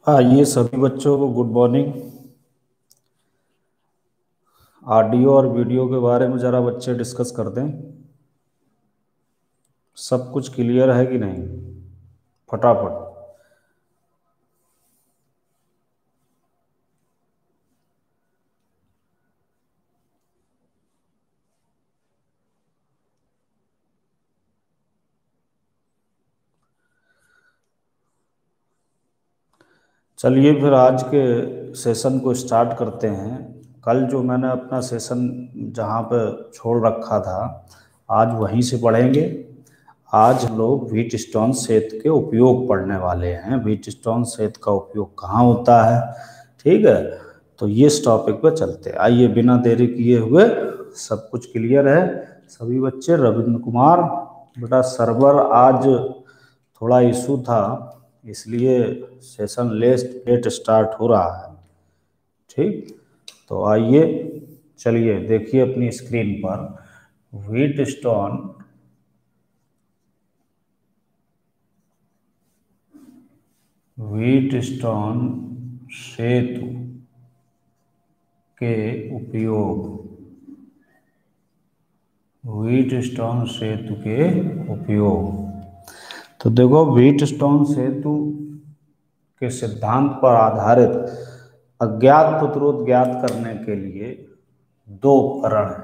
आइए सभी बच्चों को गुड मॉर्निंग। ऑडियो और वीडियो के बारे में ज़रा बच्चे डिस्कस कर दें। सब कुछ क्लियर है कि नहीं? फटाफट। चलिए फिर आज के सेशन को स्टार्ट करते हैं। कल जो मैंने अपना सेशन जहाँ पे छोड़ रखा था आज वहीं से पढ़ेंगे। आज हम लोग व्हीट स्टोन सेत के उपयोग पढ़ने वाले हैं। व्हीट स्टोन सेत का उपयोग कहाँ होता है, ठीक है। तो ये इस टॉपिक पर चलते हैं। आइए बिना देरी किए हुए, सब कुछ क्लियर है सभी बच्चे? रविंद्र कुमार बेटा, सर्वर आज थोड़ा इशू था इसलिए सेशन लेट स्टार्ट हो रहा है, ठीक। तो आइए चलिए देखिए अपनी स्क्रीन पर व्हीट स्टोन सेतु के उपयोग, व्हीट स्टोन सेतु के उपयोग। तो देखो, व्हीट स्टोन सेतु के सिद्धांत पर आधारित अज्ञात प्रतिरोध ज्ञात करने के लिए दो उपकरण हैं।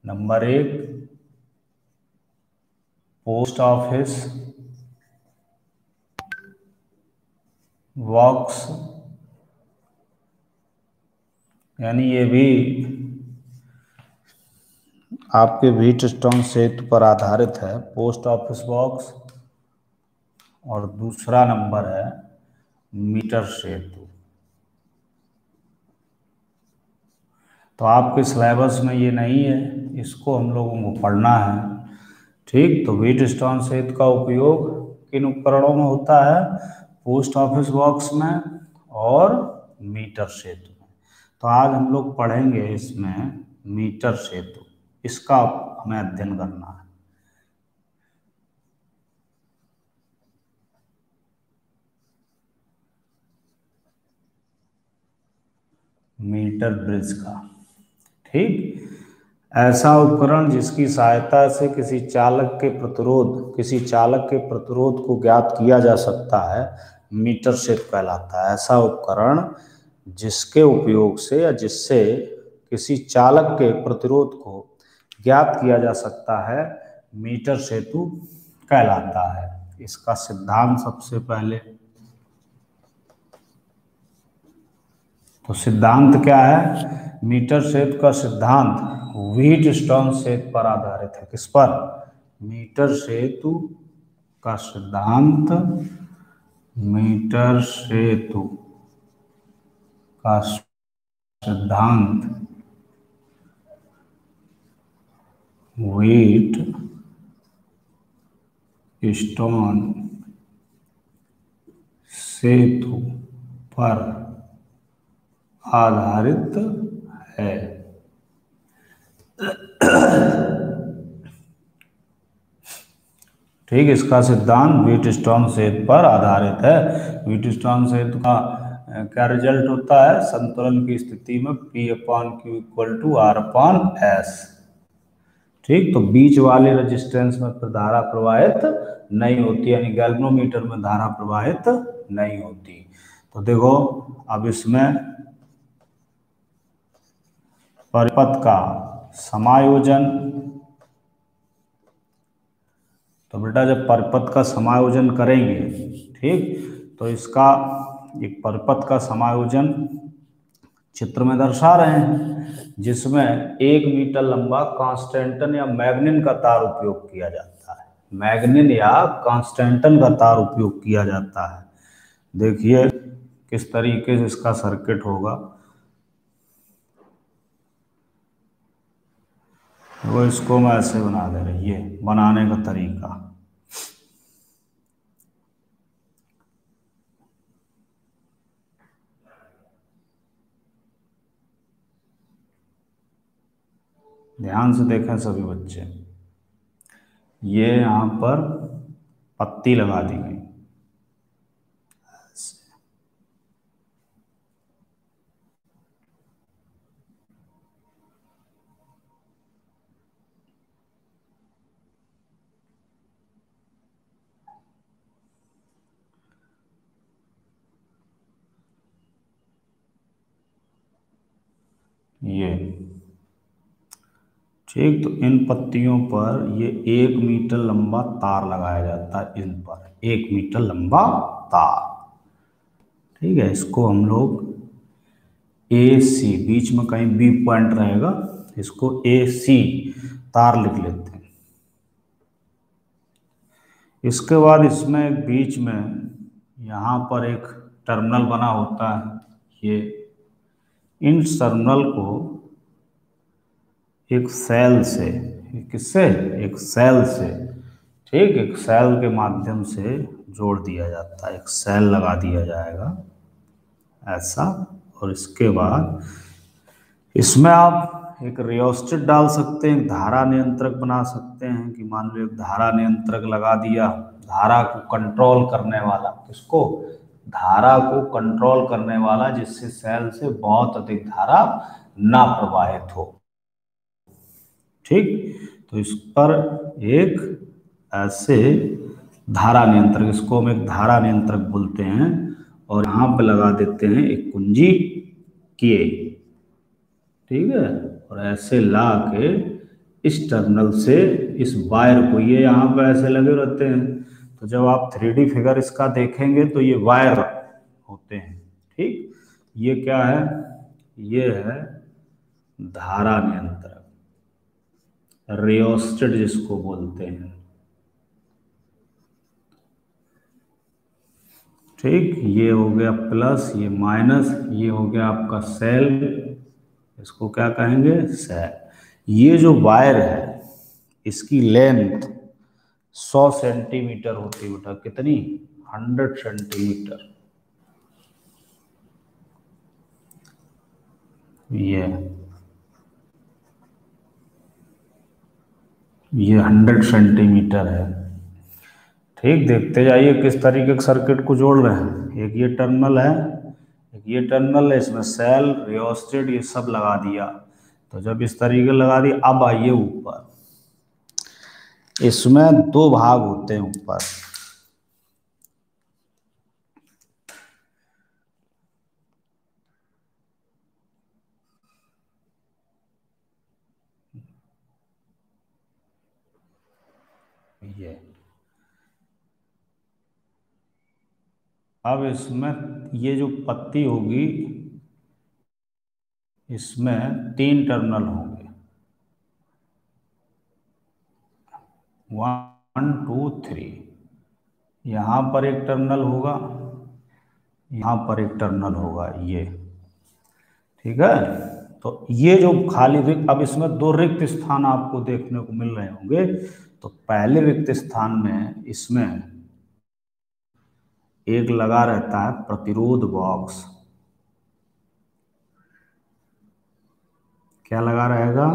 नंबर एक, पोस्ट ऑफिस बॉक्स, यानी ये भी आपके व्हीट स्टोन सेतु पर आधारित है, पोस्ट ऑफिस बॉक्स। और दूसरा नंबर है मीटर सेतु। तो आपके सिलेबस में ये नहीं है, इसको हम लोगों को पढ़ना है, ठीक। तो व्हीट स्टोन सेतु का उपयोग किन उपकरणों में होता है? पोस्ट ऑफिस बॉक्स में और मीटर सेतु में। तो आज हम लोग पढ़ेंगे इसमें मीटर सेतु, इसका हमें अध्ययन करना है। मीटर ब्रिज का, ठीक। ऐसा उपकरण जिसकी सहायता से किसी चालक के प्रतिरोध को ज्ञात किया जा सकता है, मीटर सेतु कहलाता है। ऐसा उपकरण जिसके उपयोग से या जिससे किसी चालक के प्रतिरोध को ज्ञात किया जा सकता है, मीटर सेतु कहलाता है। इसका सिद्धांत सबसे पहले, तो सिद्धांत क्या है? मीटर सेतु का सिद्धांत व्हीट स्टोन सेतु पर आधारित है। किस पर? मीटर सेतु का सिद्धांत, मीटर सेतु का सिद्धांत व्हीट स्टोन सेतु पर आधारित है। ठीक, इसका सिद्धांत व्हीट स्टोन सेतु पर आधारित है। व्हीट स्टोन सेतु का क्या रिजल्ट होता है? संतुलन की स्थिति में P/Q = R/S, ठीक। तो बीच वाले रेजिस्टेंस में फिर धारा प्रवाहित नहीं होती, यानी गैल्वेनोमीटर में धारा प्रवाहित नहीं होती। तो देखो, अब इसमें परिपथ का समायोजन, तो बेटा जब परिपथ का समायोजन करेंगे, ठीक, तो इसका एक परिपथ का समायोजन चित्र में दर्शा रहे हैं, जिसमें 1 मीटर लंबा कांस्टेंटन या मैग्निन का तार उपयोग किया जाता है। मैग्निन या कांस्टेंटन का तार उपयोग किया जाता है। देखिए किस तरीके से इसका सर्किट होगा, वो इसको मैं ऐसे बना दे रही है, बनाने का तरीका। ध्यान से देखें सभी बच्चे, ये यहाँ पर पत्ती लगा दी गई, ये ठीक। तो इन पत्तियों पर ये 1 मीटर लंबा तार लगाया जाता है, इन पर 1 मीटर लंबा तार। ठीक है, इसको हम लोग ए सी, बीच में कहीं बी पॉइंट रहेगा, इसको ए सी तार लिख लेते हैं। इसके बाद इसमें एक बीच में यहाँ पर एक टर्मिनल बना होता है। ये इन टर्मिनल को एक सेल से, किससे, एक सेल से, ठीक, एक सेल के माध्यम से जोड़ दिया जाता है। एक सेल लगा दिया जाएगा ऐसा। और इसके बाद इसमें आप एक रियोस्टेट डाल सकते हैं, धारा नियंत्रक बना सकते हैं कि मान लो एक धारा नियंत्रक लगा दिया, धारा को कंट्रोल करने वाला। किसको, धारा को कंट्रोल करने वाला, जिससे सेल से बहुत अधिक धारा ना प्रवाहित हो। ठीक, तो इस पर एक ऐसे धारा नियंत्रक, इसको हम एक धारा नियंत्रक बोलते हैं, और यहाँ पे लगा देते हैं एक कुंजी के। ठीक है, और ऐसे ला के इस टर्मिनल से इस वायर को, ये यहाँ पे ऐसे लगे रहते हैं, तो जब आप 3D फिगर इसका देखेंगे तो ये वायर होते हैं। ठीक, ये क्या है, ये है धारा नियंत्रक, रियोस्टेट जिसको बोलते हैं। ठीक, ये हो गया प्लस, ये माइनस, ये हो गया आपका सेल, इसको क्या कहेंगे, सेल। ये जो वायर है इसकी लेंथ 100 सेंटीमीटर होती है बेटा। कितनी, 100 सेंटीमीटर। ये 100 सेंटीमीटर है। ठीक, देखते जाइए किस तरीके के सर्किट को जोड़ रहे हैं। एक ये टर्मिनल है, एक ये टर्मिनल है, इसमें सेल, रियोस्टेट, ये सब लगा दिया। तो जब इस तरीके लगा दिया, अब आइए ऊपर, इसमें 2 भाग होते हैं ऊपर। ये अब इसमें ये जो पत्ती होगी, इसमें 3 टर्मिनल होंगे, 1 2 3। यहाँ पर एक टर्मिनल होगा, यहाँ पर एक टर्मिनल होगा, ये। ठीक है, तो ये जो खाली रिक्त, अब इसमें 2 रिक्त स्थान आपको देखने को मिल रहे होंगे। तो पहले रिक्त स्थान में इसमें एक लगा रहता है प्रतिरोध बॉक्स। क्या लगा रहेगा,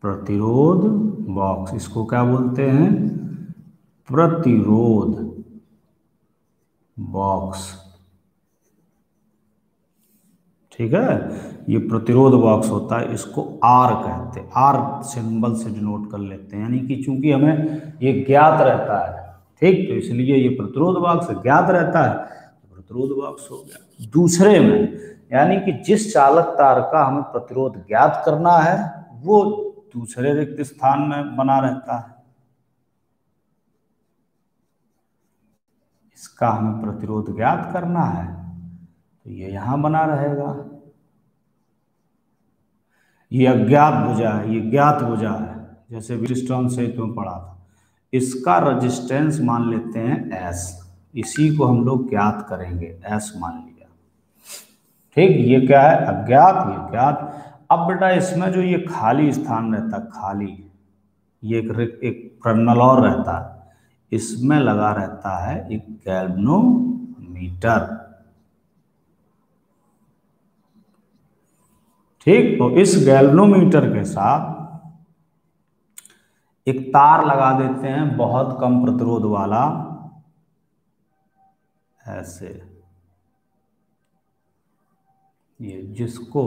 प्रतिरोध बॉक्स। इसको क्या बोलते हैं, प्रतिरोध बॉक्स। ठीक है, ये प्रतिरोध बॉक्स होता है, इसको आर कहते हैं, आर सिंबल से डिनोट कर लेते हैं। यानी कि चूंकि हमें ये ज्ञात रहता है, ठीक, तो इसलिए ये प्रतिरोध बॉक्स ज्ञात रहता है, तो प्रतिरोध बॉक्स हो गया। दूसरे में, यानी कि जिस चालक तार का हमें प्रतिरोध ज्ञात करना है, वो दूसरे रिक्त स्थान में बना रहता है। इसका हमें प्रतिरोध ज्ञात करना है, तो ये यहां बना रहेगा। ये अज्ञात भुजा है, ये ज्ञात भुजा है, जैसे व्हीटस्टोन से तुम पढ़ा था। इसका रेजिस्टेंस मान लेते हैं एस, इसी को हम लोग ज्ञात करेंगे, एस मान लिया। ठीक, ये क्या है, अज्ञात, ये ज्ञात। अब बेटा इसमें जो ये खाली स्थान रहता है, खाली, ये एक टर्मिनल और रहता है, इसमें लगा रहता है एक गैल्वेनोमीटर। ठीक, तो इस गैल्वेनोमीटर के साथ एक तार लगा देते हैं बहुत कम प्रतिरोध वाला, ऐसे, ये जिसको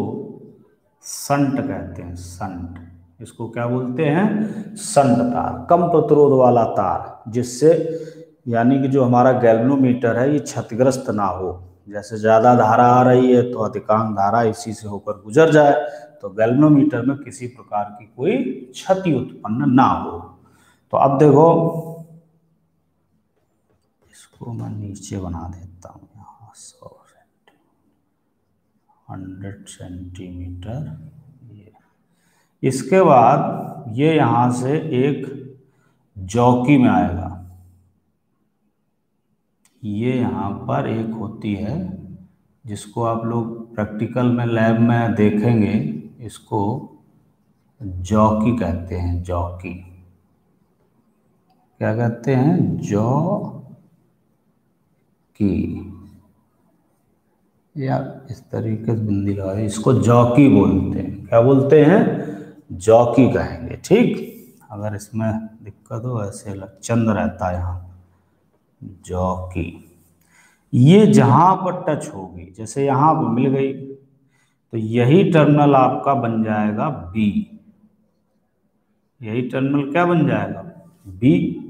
संट कहते हैं, संट। इसको क्या बोलते हैं, संट तार, कम प्रतिरोध वाला तार, जिससे यानी कि जो हमारा गैल्वेनोमीटर है ये क्षतिग्रस्त ना हो, जैसे ज़्यादा धारा आ रही है तो अधिकांश धारा इसी से होकर गुजर जाए, तो गैल्वेनोमीटर में किसी प्रकार की कोई क्षति उत्पन्न ना हो। तो अब देखो, इसको मैं नीचे बना देता हूँ, यहाँ 100 सेंटीमीटर। इसके बाद ये यहाँ से एक जॉकी में आएगा, ये यहाँ पर एक होती है जिसको आप लोग प्रैक्टिकल में लैब में देखेंगे, इसको जॉकी कहते हैं। जॉकी क्या कहते हैं? जॉकी, या इस तरीके से बिंदी लगा, इसको जॉकी बोलते हैं। क्या बोलते हैं? जॉकी कहेंगे। ठीक, अगर इसमें दिक्कत हो ऐसे चंद रहता है यहाँ, जॉकी। ये जहां पर टच होगी, जैसे यहाँ पर मिल गई, तो यही टर्मिनल आपका बन जाएगा बी। यही टर्मिनल क्या बन जाएगा? बी।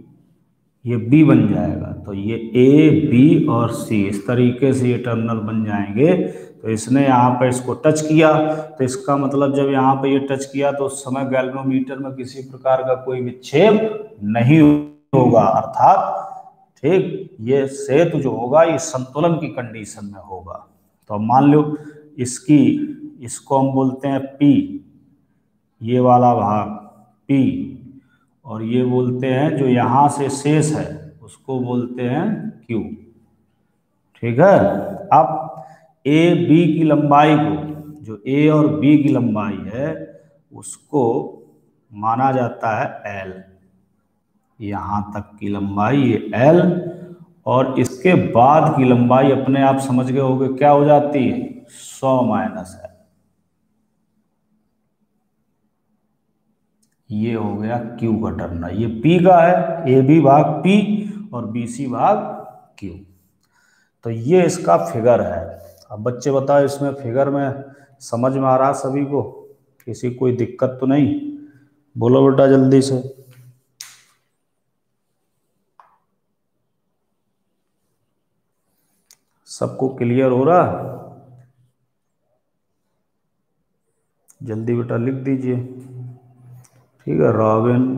ये बी बन जाएगा। तो ये ए, बी और सी, इस तरीके से ये टर्मिनल बन जाएंगे। तो इसने यहाँ पर इसको टच किया, तो इसका मतलब जब यहाँ पे ये टच किया तो उस समय गैल्वेनोमीटर में किसी प्रकार का कोई विक्षेप नहीं होगा, अर्थात ठीक ये सेतु जो होगा ये संतुलन की कंडीशन में होगा। तो अब मान लो इसको हम बोलते हैं पी, ये वाला भाग पी, और ये बोलते हैं जो यहाँ से शेष है उसको बोलते हैं क्यू। ठीक है। अब ए बी की लंबाई को, जो ए और बी की लंबाई है उसको माना जाता है एल। यहाँ तक की लंबाई ये एल, और इसके बाद की लंबाई अपने आप समझ गए होगे क्या हो जाती है? 100 माइनस एल। ये हो गया क्यू का टर्मिनल। ये पी का है, ए बी भाग पी और बी सी भाग क्यू। तो ये इसका फिगर है। अब बच्चे बताओ, इसमें फिगर में समझ में आ रहा सभी को? किसी कोई दिक्कत तो नहीं? बोलो बेटा जल्दी से। सबको क्लियर हो रहा? जल्दी बेटा लिख दीजिए। ठीक है, रॉबिन,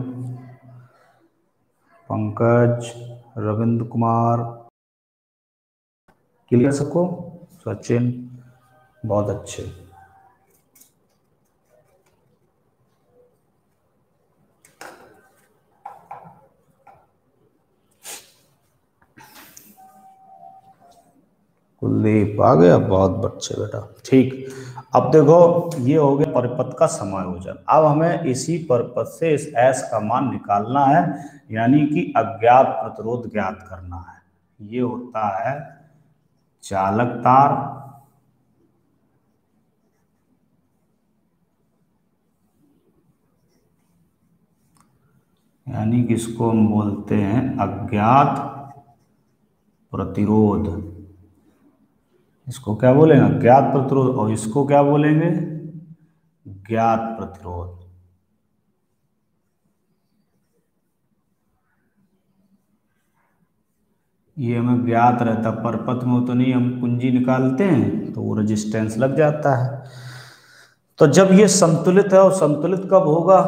पंकज, रविंद्र कुमार, क्लियर सबको? सचिन, बहुत अच्छे। कुलदीप आ गया, बहुत अच्छे बेटा। ठीक, अब देखो ये हो गया परिपथ का समायोजन। अब हमें इसी परिपथ से इस एस का मान निकालना है, यानी कि अज्ञात प्रतिरोध ज्ञात करना है। ये होता है चालक तार, यानी कि इसको हम बोलते हैं अज्ञात प्रतिरोध। इसको क्या बोलेंगे? अज्ञात प्रतिरोध। और इसको क्या बोलेंगे? ज्ञात प्रतिरोध। ये हमें ज्ञात रहता, परपथ में तो नहीं, हम कुंजी निकालते हैं तो वो रेजिस्टेंस लग जाता है। तो जब ये संतुलित है, और संतुलित कब होगा?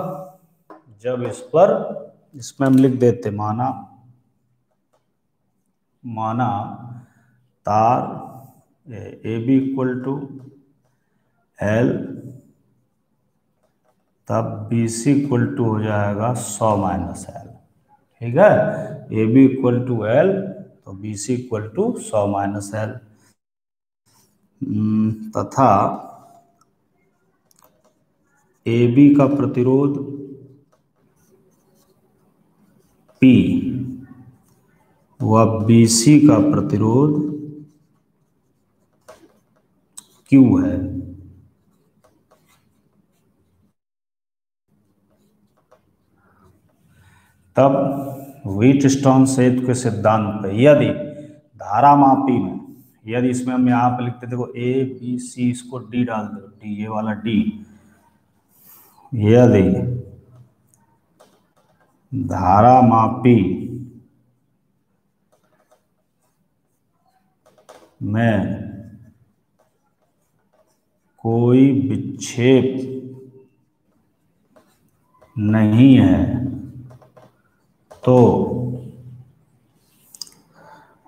जब इस पर, इसमें हम लिख देते माना तार A B equal to L, तब बी सी इक्वल टू हो जाएगा 100 माइनस एल। ठीक है, A B equal to L तो B C equal to 100 minus L, तथा ए बी का प्रतिरोध P व बी सी का प्रतिरोध Q है। तब व्हीटस्टोन सेतु के सिद्धांत पे यदि धारामापी में, यदि इसमें हम यहाँ पे लिखते देखो ए बी सी, इसको डी डाल दो, डी, ये वाला डी, यदि धारामापी में कोई विक्षेप नहीं है तो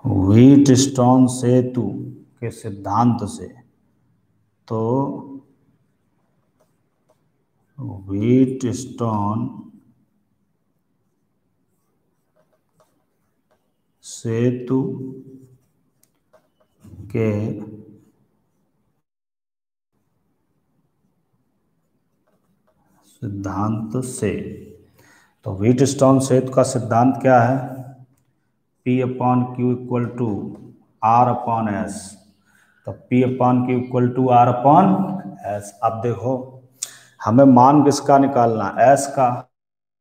व्हीटस्टोन सेतु के सिद्धांत से, तो व्हीटस्टोन सेतु के सिद्धांत से, तो व्हीटस्टोन सेतु का सिद्धांत क्या है? P upon Q equal to R upon S. तो P upon Q equal to R upon S. अब देखो हमें मान किसका निकालना? एस का।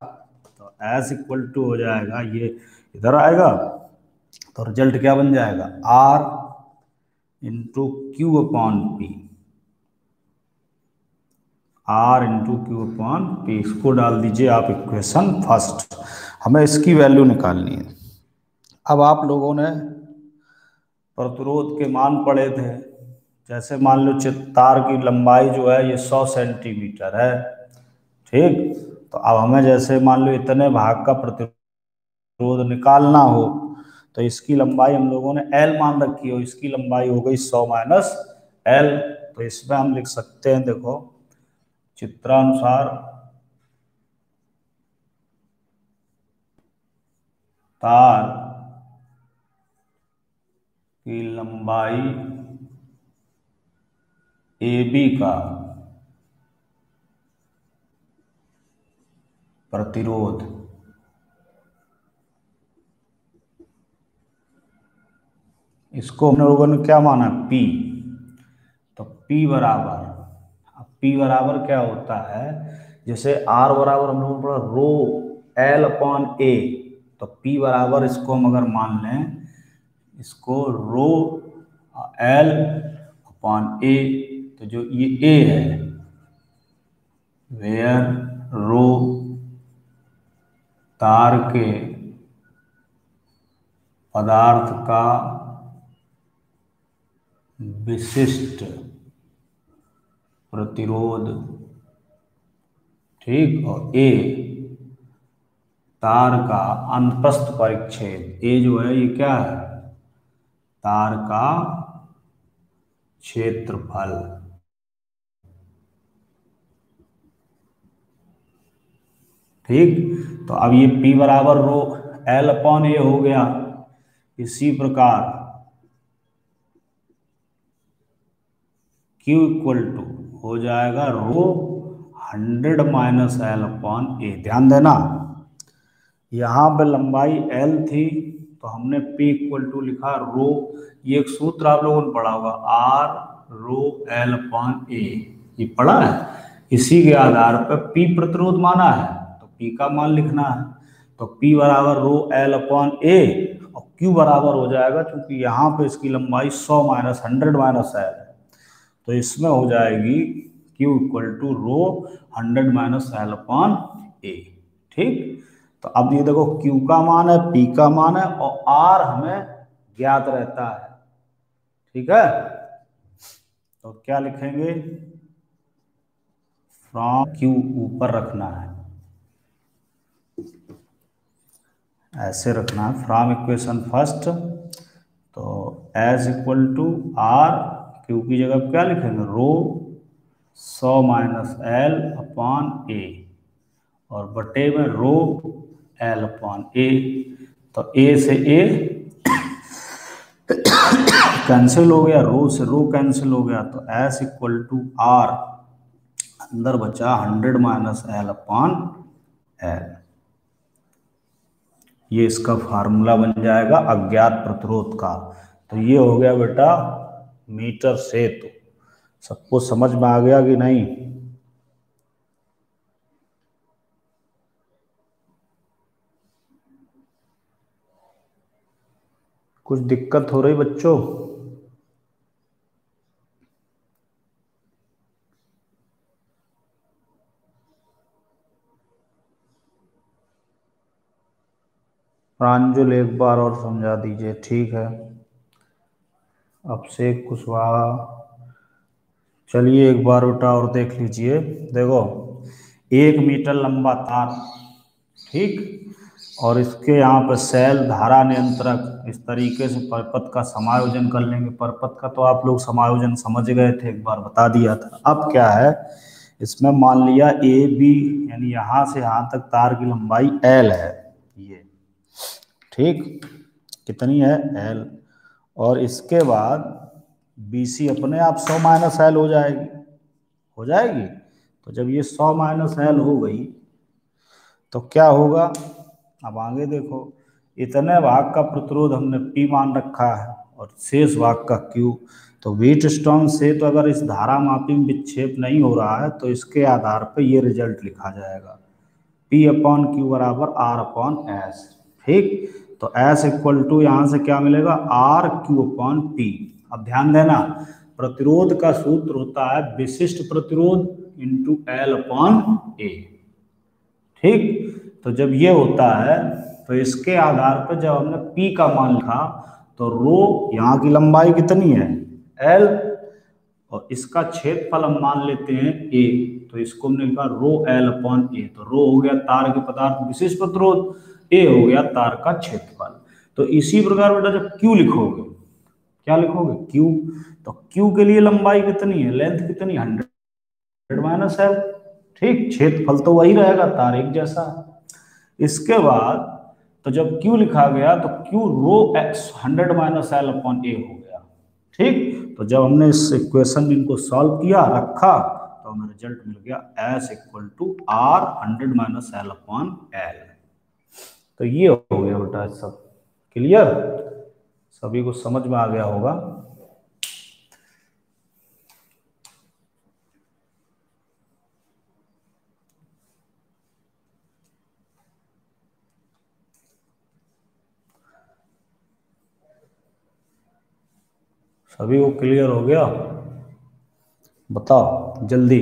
तो एस इक्वल टू हो जाएगा, ये इधर आएगा तो रिजल्ट क्या बन जाएगा? R into Q upon P. R into Q upon P, इसको डाल दीजिए आप इक्वेशन फर्स्ट। हमें इसकी वैल्यू निकालनी है। अब आप लोगों ने प्रतिरोध के मान पढ़े थे। जैसे मान लो तार की लंबाई जो है ये 100 सेंटीमीटर है, ठीक। तो अब हमें जैसे मान लो इतने भाग का प्रतिरोध निकालना हो, तो इसकी लंबाई हम लोगों ने L मान रखी हो, इसकी लंबाई हो गई 100 माइनस L। तो इसमें हम लिख सकते हैं, देखो चित्रानुसार तार की लंबाई AB का प्रतिरोध इसको हम लोगों ने क्या माना? P। तो P बराबर, अब P बराबर क्या होता है? जैसे R बराबर हम लोगों ने पढ़ा रो L अपॉन ए। तो P बराबर इसको हम अगर मान लें, इसको रो L अपॉन ए, तो जो ये A है, वेयर रो तार के पदार्थ का विशिष्ट प्रतिरोध, ठीक। और ए तार का अनुप्रस्थ परिच्छेद। ए जो है ये क्या है? तार का क्षेत्रफल, ठीक। तो अब ये P बराबर रो L अपॉन ए हो गया। इसी प्रकार Q इक्वल टू हो जाएगा रो 100 माइनस L अपॉन ए। ध्यान देना, यहाँ पे लंबाई L थी तो हमने P इक्वल टू लिखा रो, ये एक सूत्र आप लोगों ने पढ़ा होगा, R रो L अपॉन ए, ये पढ़ा है। इसी के आधार पर P प्रतिरोध माना है तो P का मान लिखना है। तो P बराबर रो L अपॉन ए, और Q बराबर हो जाएगा, क्योंकि यहाँ पे इसकी लंबाई 100 माइनस 100 माइनस L है, तो इसमें हो जाएगी Q equal to rho 100 minus L upon A, ठीक। तो अब ये देखो Q का मान है, P का मान है, और R हमें ज्ञात रहता है, ठीक है। तो क्या लिखेंगे? फ्रॉम Q ऊपर रखना है, ऐसे रखना है, फ्रॉम इक्वेशन फर्स्ट। तो S equal to R, Q की जगह क्या लिखेंगे? Rho 100 minus L upon A, और बटे में रो L अपॉन ए। तो ए से ए कैंसिल हो गया, रो से रो कैंसिल हो गया, तो एस इक्वल टू आर, अंदर बचा 100 माइनस L अपॉन एल। ये इसका फार्मूला बन जाएगा अज्ञात प्रतिरोध का। तो ये हो गया बेटा मीटर सेतु। सबको समझ में आ गया कि नहीं? कुछ दिक्कत हो रही बच्चों? प्रांजल एक बार और समझा दीजिए, ठीक है। अभिषेक कुशवाहा, चलिए एक बार बेटा और देख लीजिए। देखो 1 मीटर लंबा तार, ठीक, और इसके यहाँ पर सेल धारा नियंत्रक, इस तरीके से परपथ का समायोजन कर लेंगे। परपथ का तो आप लोग समायोजन समझ गए थे, एक बार बता दिया था। अब क्या है, इसमें मान लिया ए बी, यानी यहाँ से यहाँ तक तार की लंबाई एल है, ये ठीक, कितनी है एल, और इसके बाद बी सी अपने आप 100 माइनस एल हो जाएगी, हो जाएगी। तो जब ये 100 माइनस एल हो गई तो क्या होगा, अब आगे देखो, इतने भाग का प्रतिरोध हमने P मान रखा है और शेष भाग का Q। तो व्हीटस्टोन से तो अगर इस धारामापी में विक्षेप नहीं हो रहा है तो इसके आधार पर ये रिजल्ट लिखा जाएगा, P अपॉन Q बराबर R अपॉन S, ठीक। तो S इक्वल टू यहाँ से क्या मिलेगा, R Q अपॉन P। अब ध्यान देना, प्रतिरोध का सूत्र होता है विशिष्ट प्रतिरोध इंटू L अपॉन A, ठीक। तो जब ये होता है तो इसके आधार पर जब हमने P का मान लिखा तो रो, यहाँ की लंबाई कितनी है L, और इसका क्षेत्रफल हम मान लेते हैं A, तो इसको हमने लिखा रो L अपॉन A। तो रो हो गया तार के पदार्थ विशिष्ट प्रतिरोध, A हो गया तार का क्षेत्रफल। तो इसी प्रकार बेटा जब Q लिखोगे, क्या लिखोगे Q, तो Q के लिए लंबाई कितनी है, लेंथ कितनी, 100 माइनस एल, ठीक, क्षेत्रफल तो वही रहेगा, तार एक जैसा है। इसके बाद तो जब Q लिखा गया तो Q रो 100 माइनस एल अपॉन ए हो गया, ठीक। तो जब हमने इस इक्वेशन में इनको सॉल्व किया, रखा, तो हमें रिजल्ट मिल गया S equal to R 100 minus L upon L. तो ये हो गया बेटा, सब क्लियर, सभी को समझ में आ गया होगा। सभी को क्लियर हो गया, बताओ जल्दी।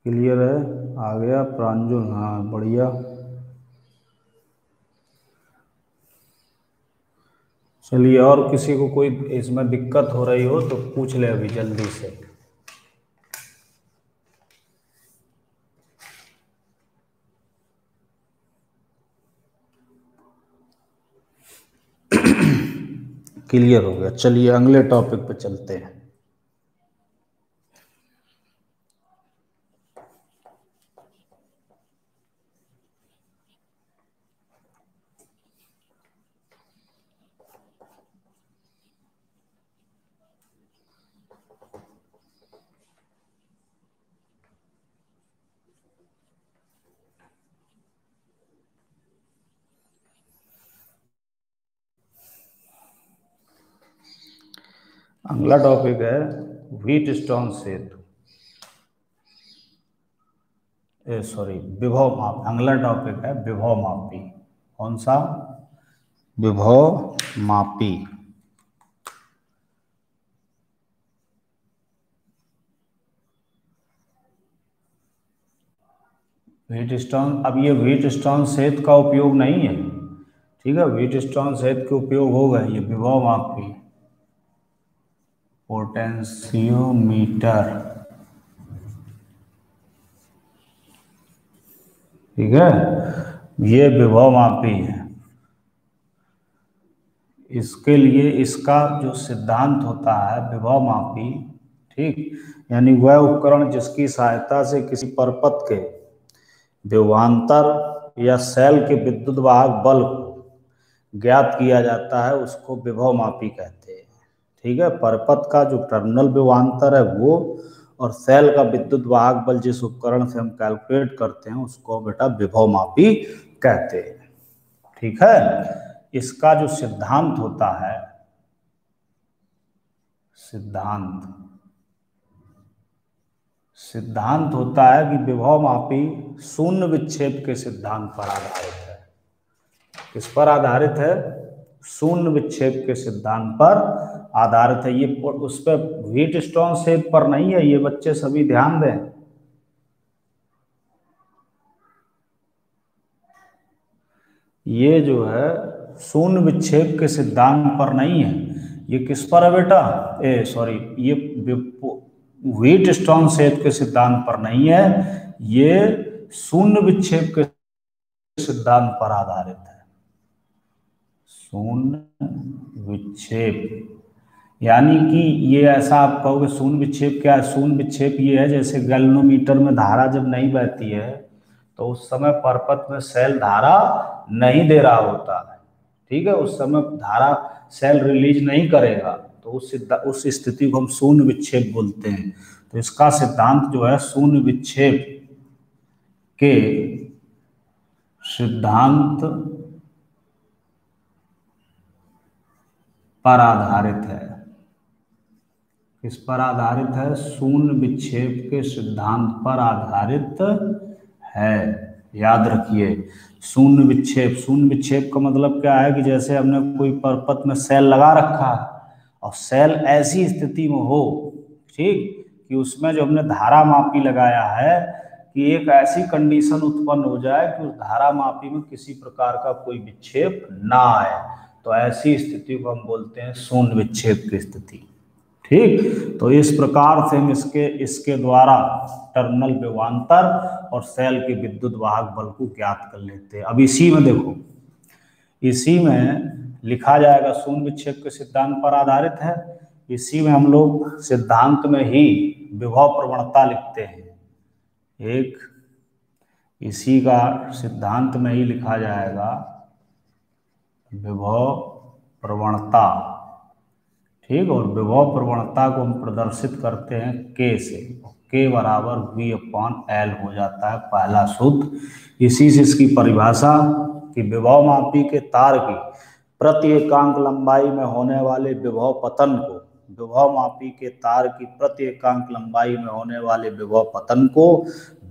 क्लियर है, आ गया प्रांजल, हाँ बढ़िया। चलिए, और किसी को कोई इसमें दिक्कत हो रही हो तो पूछ ले अभी जल्दी से। क्लियर हो गया, चलिए अगले टॉपिक पे चलते हैं। अगला टॉपिक है व्हीटस्टोन सेतु, सॉरी विभव माप। अगला टॉपिक है विभव मापी। कौन सा, विभव मापी। व्हीटस्टोन, अब ये व्हीटस्टोन सेतु का उपयोग नहीं है, ठीक है, व्हीटस्टोन सेतु के उपयोग होगा ये विभव मापी, पोटेंशियोमीटर, ठीक है, ये विभव मापी है। इसके लिए इसका जो सिद्धांत होता है विभव मापी, ठीक, यानी वह उपकरण जिसकी सहायता से किसी परपथ के विभवांतर या सेल के विद्युत वाहक बल को ज्ञात किया जाता है, उसको विभव मापी कहते हैं, ठीक है। परपथ का जो टर्मिनल विभवांतर है वो, और सेल का विद्युत वाहक बल जिस उपकरण से हम कैलकुलेट करते हैं उसको बेटा विभव मापी कहते हैं, ठीक है। इसका जो सिद्धांत होता है, सिद्धांत सिद्धांत होता है कि विभव मापी शून्य विक्षेप के सिद्धांत पर आधारित है। किस पर आधारित है, शून्य विक्षेप के सिद्धांत पर आधारित है। ये उस पर व्हीटस्टोन सेतु पर नहीं है, ये बच्चे सभी ध्यान दें। ये जो है शून्य विक्षेप के सिद्धांत पर नहीं है, ये किस पर है बेटा, सॉरी, ये व्हीटस्टोन के सिद्धांत पर नहीं है, ये शून्य विक्षेप के सिद्धांत पर आधारित है। शून्य विक्षेप यानी कि ये ऐसा आप कहोगे शून्य विक्षेप क्या है? शून्य विक्षेप ये है जैसे गैल्वेनोमीटर में धारा जब नहीं बहती है तो उस समय परपथ में सेल धारा नहीं दे रहा होता है, ठीक है, उस समय धारा सेल रिलीज नहीं करेगा, तो उस स्थिति को हम शून्य विक्षेप बोलते हैं। तो इसका सिद्धांत जो है शून्य विक्षेप के सिद्धांत पर आधारित है। किस पर आधारित है? शून्य विक्षेप के सिद्धांत पर आधारित है। याद रखिए, शून्य विक्षेप का मतलब क्या है कि जैसे हमने कोई परपथ में सेल लगा रखा है और सेल ऐसी स्थिति में हो, ठीक, कि उसमें जो हमने धारा मापी लगाया है कि एक ऐसी कंडीशन उत्पन्न हो जाए कि उस धारा मापी में किसी प्रकार का कोई विक्षेप ना आए, तो ऐसी स्थिति को हम बोलते हैं शून्य विक्षेप की स्थिति। ठीक, तो इस प्रकार से हम इसके द्वारा टर्मिनल विभवांतर और सेल के विद्युत वाहक बल को ज्ञात कर लेते हैं। अब इसी में देखो, इसी में लिखा जाएगा शून्य विक्षेप के सिद्धांत पर आधारित है। इसी में हम लोग सिद्धांत में ही विभव प्रवणता लिखते हैं। एक इसी का सिद्धांत में ही लिखा जाएगा विभव प्रवणता, ठीक, और विभव प्रवणता को हम प्रदर्शित करते हैं K से, K बराबर V/L हो जाता है पहला सूत्र। इसी से इसकी परिभाषा कि विभव मापी के तार की प्रति एकांक लंबाई में होने वाले विभव पतन को, विभव मापी के तार की प्रति एकांक लंबाई में होने वाले विभव पतन को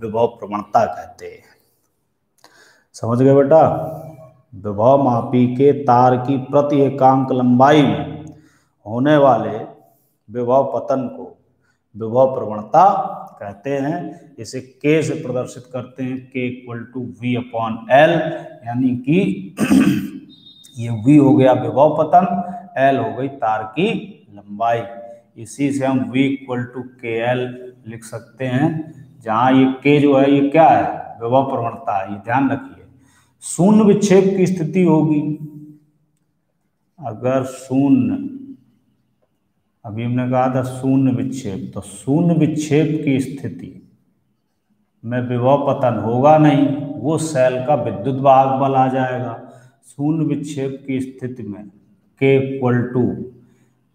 विभव प्रवणता कहते हैं। समझ गए बेटा? विभव मापी के तार की प्रति एकांक लंबाई में होने वाले विभव पतन को विभव प्रवणता कहते हैं। इसे K से प्रदर्शित करते हैं, K = V/L, यानी कि ये V हो गया विभव पतन, L हो गई तार की लंबाई। इसी से हम V = KL लिख सकते हैं, जहाँ ये K जो है ये क्या है? विभव प्रवणता है। ये ध्यान रखिए, शून्य विक्षेप की स्थिति होगी, अगर शून्य, अभी हमने कहा था शून्य विक्षेप, तो शून्य विक्षेप की स्थिति में विभव पतन होगा नहीं, वो सेल का विद्युत वाहक बल आ जाएगा। शून्य विक्षेप की स्थिति में K =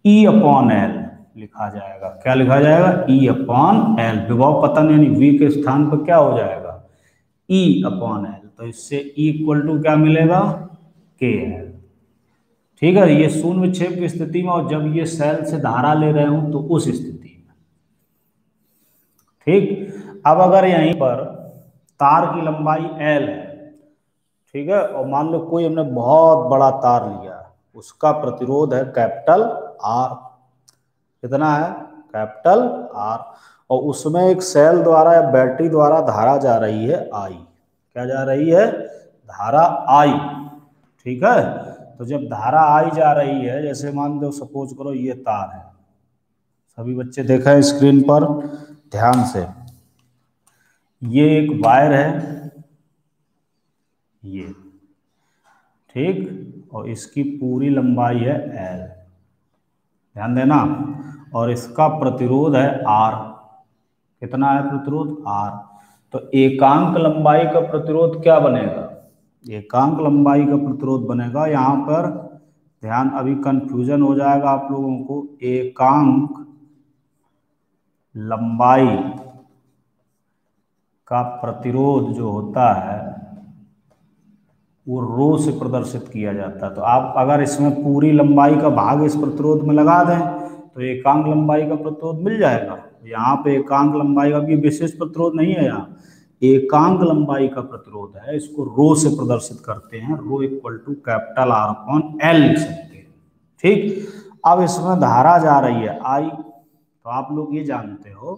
E/L लिखा जाएगा। क्या लिखा जाएगा? E/L। विभव पतन यानी V के स्थान पर क्या हो जाएगा? E/L। तो इससे E = क्या मिलेगा? KL। ठीक है, ये शून्य विक्षेप की स्थिति में, और जब ये सेल से धारा ले रहे हूं तो उस स्थिति में। ठीक, अब अगर यहीं पर तार की लंबाई L है, ठीक है, और मान लो कोई हमने बहुत बड़ा तार लिया, उसका प्रतिरोध है कैपिटल R। कितना है? Capital R। और उसमें एक सेल द्वारा या बैटरी द्वारा धारा जा रही है I। क्या जा रही है? धारा I। ठीक है, तो जब धारा आई जा रही है, जैसे मान लो सपोज करो ये तार है, सभी बच्चे देखें स्क्रीन पर ध्यान से, ये एक वायर है ये, ठीक, और इसकी पूरी लंबाई है L, ध्यान देना, और इसका प्रतिरोध है R। कितना है प्रतिरोध? R। तो एकांक लंबाई का प्रतिरोध क्या बनेगा? एकांक लंबाई का प्रतिरोध बनेगा, यहाँ पर ध्यान, अभी कंफ्यूजन हो जाएगा आप लोगों को। एकांक लंबाई का प्रतिरोध जो होता है वो रो से प्रदर्शित किया जाता है। तो आप अगर इसमें पूरी लंबाई का भाग इस प्रतिरोध में लगा दें तो एकांक लंबाई का प्रतिरोध मिल जाएगा। यहाँ पे एकांक लंबाई का भी विशेष प्रतिरोध नहीं है, यहाँ एकांक लंबाई का प्रतिरोध है, इसको रो से प्रदर्शित करते हैं, रो = R/L लिख सकते हैं। ठीक, अब इसमें धारा जा रही है I, तो आप लोग ये जानते हो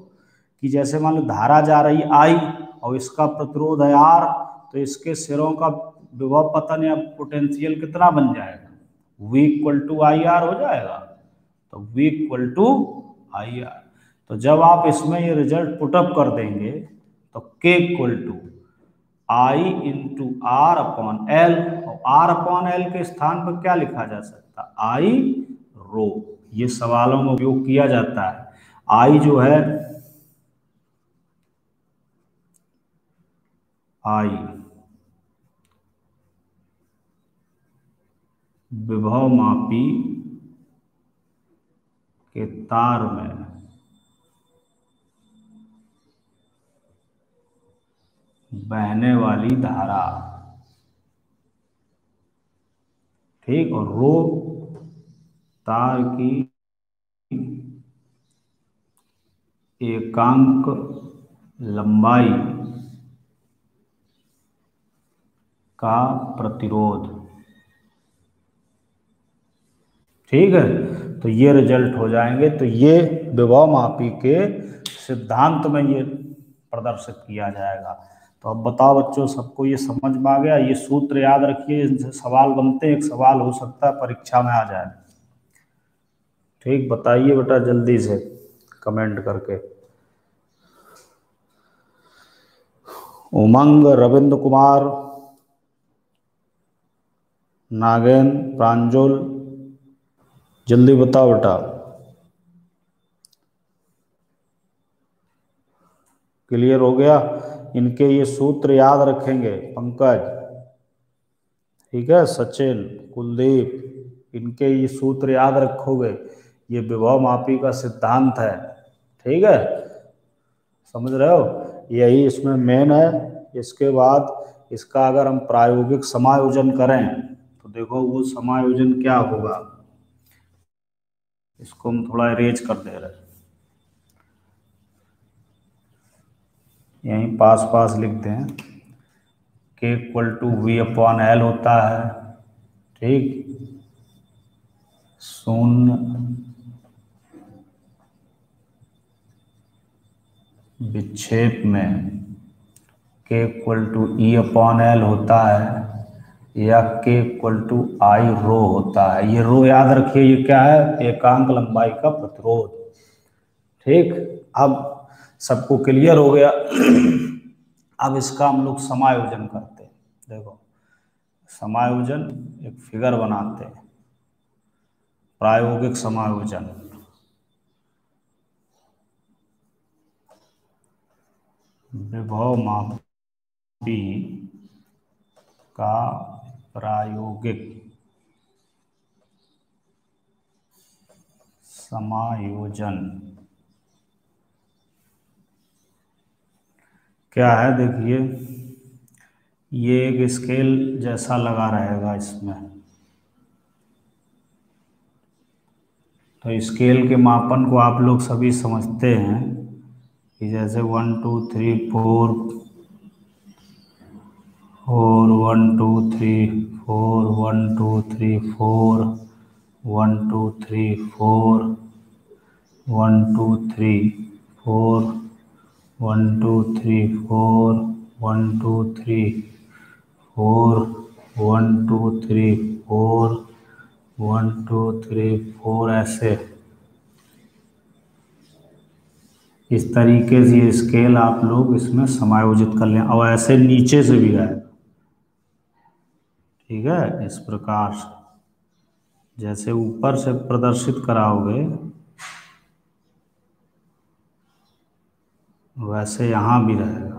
कि जैसे मान लो धारा जा रही I और इसका प्रतिरोध है R, तो इसके सिरों का विभव पता नहीं, अब पोटेंशियल कितना बन जाएगा, V equal to I R हो जाएगा। तो V equal to I R. तो जब आप इसमें ये रिजल्ट पुटअप कर देंगे तो K equal to I into R upon L, और आर अपॉन एल के स्थान पर क्या लिखा जा सकता, आई रो। ये सवालों में उपयोग किया जाता है। आई जो है, आई विभव मापी के तार में बहने वाली धारा, ठीक, और रो तार की एकांक लंबाई का प्रतिरोध। ठीक है, तो ये रिजल्ट हो जाएंगे। तो ये विभव मापी के सिद्धांत में ये प्रदर्शित किया जाएगा। तो अब बताओ बच्चों, सबको ये समझ में आ गया? ये सूत्र याद रखिए, इनसे सवाल बनते हैं, एक सवाल हो सकता है परीक्षा में आ जाए। ठीक, बताइए बेटा जल्दी से कमेंट करके। उमंग, रविंद्र कुमार, नागेंद्र, प्रांजल, जल्दी बताओ बेटा। क्लियर हो गया? इनके ये सूत्र याद रखेंगे। पंकज, ठीक है, सचिन, कुलदीप, इनके ये सूत्र याद रखोगे। ये विभव मापी का सिद्धांत है। ठीक है, समझ रहे हो? यही इसमें मेन है। इसके बाद इसका अगर हम प्रायोगिक समायोजन करें तो देखो वो समायोजन क्या होगा। इसको हम थोड़ा इरेज कर दे रहे हैं, यहीं पास पास लिखते हैं। K equal to V upon L होता है। ठीक, शून्य विक्षेप में K equal to E upon L होता है, या K equal to I rho होता है। ये रो याद रखिए, ये क्या है, एकांक लंबाई का प्रतिरोध। ठीक, अब सबको क्लियर हो गया। अब इसका हम लोग समायोजन करते हैं। देखो, समायोजन एक फिगर बनाते हैं, प्रायोगिक समायोजन। विभव मापी का प्रायोगिक समायोजन क्या है? देखिए, ये एक स्केल जैसा लगा रहेगा इसमें। तो स्केल के मापन को आप लोग सभी समझते हैं कि जैसे 1 2 3 4 4 1 2 3 4 1 2 3 4 1 2 3 4 1 2 3 4 1 2 3 4 1 2 3 4 1 2 3 4 1 2 3 4, ऐसे इस तरीके से ये स्केल आप लोग इसमें समायोजित कर लें। और ऐसे नीचे से भी आएगा। ठीक है, इस प्रकार से जैसे ऊपर से प्रदर्शित कराओगे वैसे यहाँ भी रहेगा।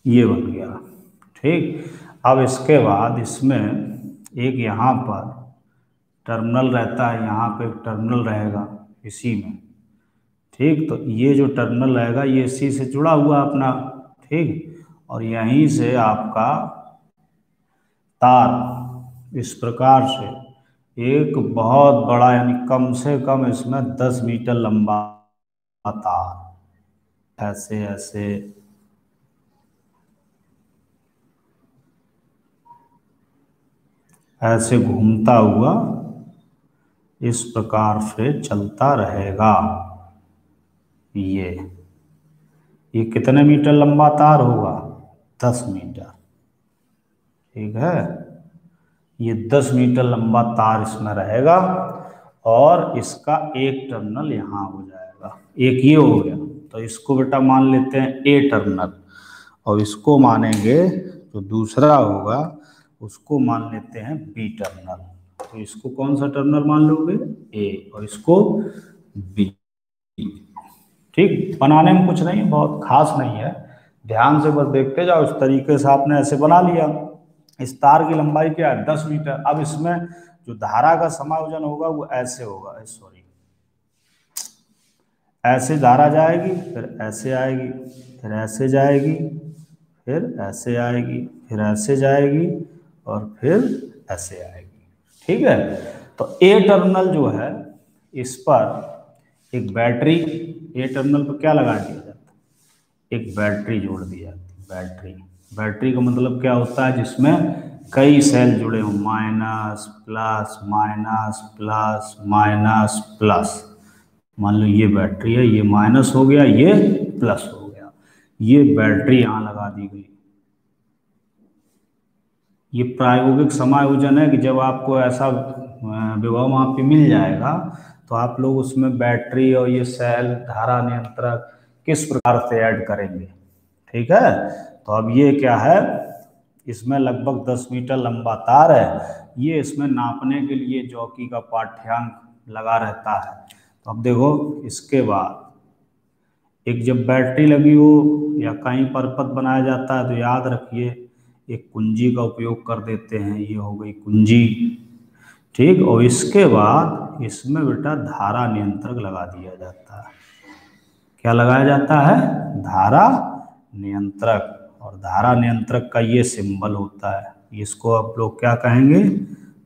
ये बन गया। ठीक, अब इसके बाद इसमें एक यहाँ पर टर्मिनल रहता है, यहाँ पे एक टर्मिनल रहेगा इसी में। ठीक, तो ये जो टर्मिनल रहेगा ये इसी से जुड़ा हुआ अपना। ठीक, और यहीं से आपका तार इस प्रकार से एक बहुत बड़ा यानी कम से कम इसमें 10 मीटर लंबा तार ऐसे ऐसे ऐसे घूमता हुआ इस प्रकार से चलता रहेगा। ये कितने मीटर लंबा तार होगा? 10 मीटर। ठीक है, ये 10 मीटर लंबा तार इसमें रहेगा और इसका एक टर्मिनल यहाँ हो जाएगा। एक ये हो गया, तो इसको बेटा मान लेते हैं ए टर्मिनल, और इसको मानेंगे जो दूसरा होगा उसको मान लेते हैं बी टर्मिनल। तो इसको कौन सा टर्मिनल मान लोगे? ए, और इसको बी। ठीक, बनाने में कुछ नहीं, बहुत खास नहीं है, ध्यान से बस देखते जाओ। इस तरीके से आपने ऐसे बना लिया। इस तार की लंबाई क्या है? 10 मीटर। अब इसमें जो धारा का समायोजन होगा वो ऐसे होगा, सॉरी, ऐसे धारा जाएगी, फिर ऐसे आएगी, फिर ऐसे जाएगी, फिर ऐसे आएगी, फिर ऐसे जाएगी, और फिर ऐसे आएगी। ठीक है, तो ए टर्मिनल जो है इस पर एक बैटरी, ए टर्मिनल पर क्या लगा दिया जाता है? एक बैटरी जोड़ दी जाती है। बैटरी, बैटरी का मतलब क्या होता है? जिसमें कई सेल जुड़े हों, minus plus minus plus minus plus. मान लो ये बैटरी है, ये माइनस हो गया, ये प्लस हो गया, ये बैटरी यहाँ लगा दी गई। ये प्रायोगिक समायोजन है कि जब आपको ऐसा विभव मापी मिल जाएगा तो आप लोग उसमें बैटरी और ये सेल धारा नियंत्रक किस प्रकार से ऐड करेंगे। ठीक है, तो अब ये क्या है, इसमें लगभग 10 मीटर लंबा तार है। ये इसमें नापने के लिए जॉकी का पाठ्यांक लगा रहता है। तो अब देखो, इसके बाद एक जब बैटरी लगी हो या कहीं पर पथ बनाया जाता है तो याद रखिए एक कुंजी का उपयोग कर देते हैं। ये हो गई कुंजी। ठीक, और इसके बाद इसमें बेटा धारा नियंत्रक लगा दिया जाता है। क्या लगाया जाता है? धारा नियंत्रक। और धारा नियंत्रक का ये सिंबल होता है, इसको आप लोग क्या कहेंगे?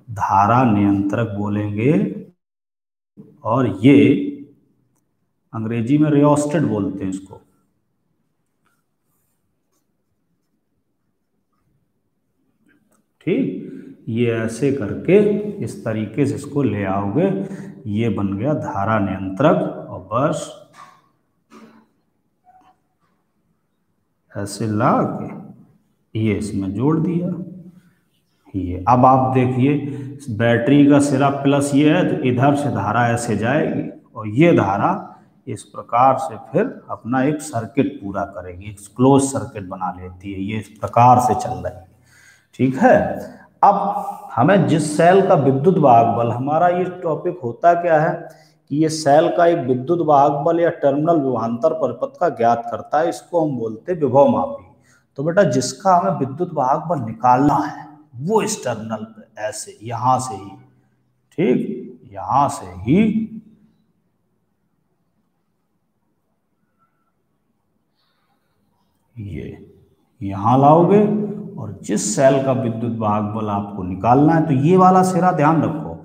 धारा नियंत्रक बोलेंगे। और ये अंग्रेजी में रियोस्टेट बोलते हैं इसको। ठीक, ये ऐसे करके इस तरीके से इसको ले आओगे, ये बन गया धारा नियंत्रक। और बस ऐसे ला के ये इसमें जोड़ दिया। ये अब आप देखिए, बैटरी का सिरा प्लस ये है तो इधर से धारा ऐसे जाएगी और ये धारा इस प्रकार से फिर अपना एक सर्किट पूरा करेगी, एक क्लोज सर्किट बना लेती है। ये इस प्रकार से चल रही है। ठीक है, अब हमें जिस सेल का विद्युत वाहक बल, हमारा ये टॉपिक होता क्या है कि ये सेल का एक विद्युत वाहक बल या टर्मिनल विभवांतर परिपथ का ज्ञात करता है। इसको हम बोलते हैं विभव मापी। तो बेटा जिसका हमें विद्युत वाहक बल निकालना है वो इस टर्मिनल पे ऐसे यहां से ही, ठीक, यहां से ही ये यहां लाओगे। और जिस सेल का विद्युत वाहक बल आपको निकालना है तो ये वाला सिरा ध्यान रखो,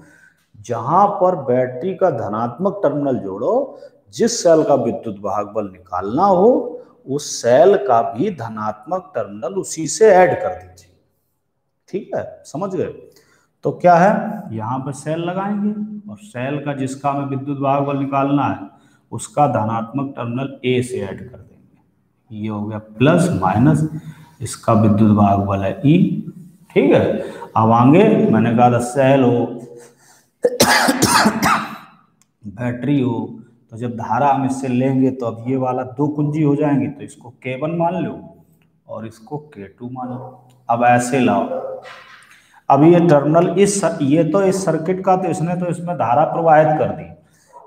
जहां पर बैटरी का धनात्मक टर्मिनल जोड़ो, जिस सेल का विद्युत वाहक बल निकालना हो उस सेल का भी धनात्मक टर्मिनल उसी से ऐड कर दीजिए। ठीक है, समझ गए? तो क्या है, यहाँ पर सेल लगाएंगे और सेल का जिसका हमें विद्युत वाहक बल निकालना है उसका धनात्मक टर्मिनल ए से ऐड कर देंगे। ये हो गया प्लस माइनस, इसका विद्युत वाहक बल है ई। ठीक है, अब आगे मैंने कहा था सेल हो बैटरी हो, तो जब धारा हम इससे लेंगे तो अब ये वाला दो कुंजी हो जाएंगे, तो इसको K1 मान लो और इसको K2 मान लो। अब ऐसे लाओ, अब ये टर्मिनल ये तो इस सर्किट का, तो इसने तो इसमें धारा प्रवाहित कर दी।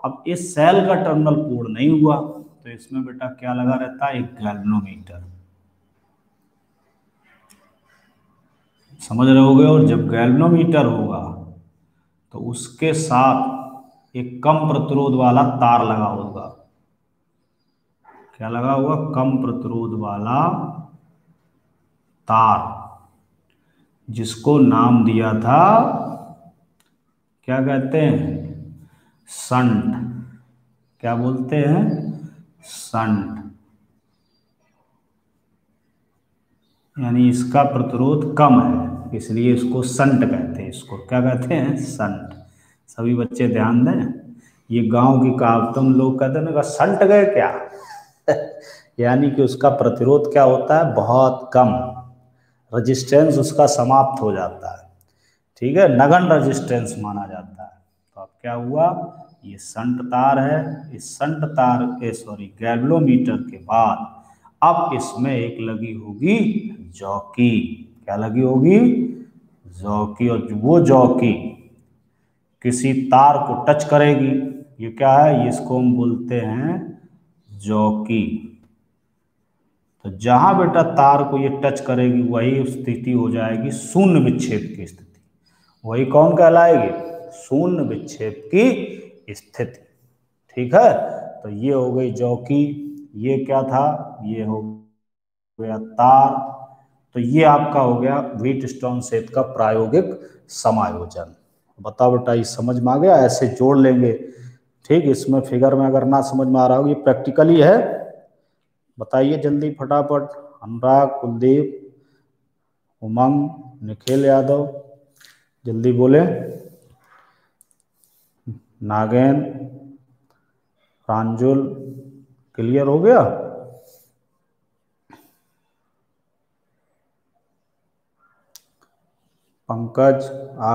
अब इस सेल का टर्मिनल पूर्ण नहीं हुआ तो इसमें बेटा क्या लगा रहता है? एक गैल्वेनोमीटर। समझ रहे होगे? और जब गैल्वेनोमीटर होगा तो उसके साथ एक कम प्रतिरोध वाला तार लगा होगा। क्या लगा होगा? कम प्रतिरोध वाला तार, जिसको नाम दिया था क्या कहते हैं? संट। क्या बोलते हैं? संट। यानी इसका प्रतिरोध कम है, इसलिए इसको संट कहते हैं। इसको क्या कहते हैं? संट। सभी बच्चे ध्यान दें, ये गांव की कहावतों में लोग कहते हैं ना, संट गए क्या? यानी कि उसका प्रतिरोध क्या होता है? बहुत कम, रेजिस्टेंस उसका समाप्त हो जाता है। ठीक है, नगन रेजिस्टेंस माना जाता है। तो अब क्या हुआ? ये संट तार है। इस संट तार के गैल्वेनोमीटर के बाद अब इसमें एक लगी होगी जॉकी। क्या लगी होगी? जॉकी। और वो जॉकी किसी तार को टच करेगी। ये क्या है? इसको हम बोलते हैं जॉकी। तो जहां बेटा तार को ये टच करेगी वही स्थिति हो जाएगी शून्य विक्षेप की स्थिति। वही कौन कहलाएगी? शून्य विक्षेप की स्थिति। ठीक है, तो ये हो गई जॉकी। ये क्या था? ये हो गया तार। तो ये आपका हो गया व्हीटस्टोन सेट का प्रायोगिक समायोजन। बताओ बेटा, ये समझ में आ गया? ऐसे जोड़ लेंगे। ठीक, इसमें फिगर में अगर ना समझ में आ रहा हो, ये प्रैक्टिकली है। बताइए जल्दी फटाफट। अनुराग, कुलदीप, उमंग, निखिल यादव, जल्दी बोले। नागेन, प्रांजुल, क्लियर हो गया? पंकज,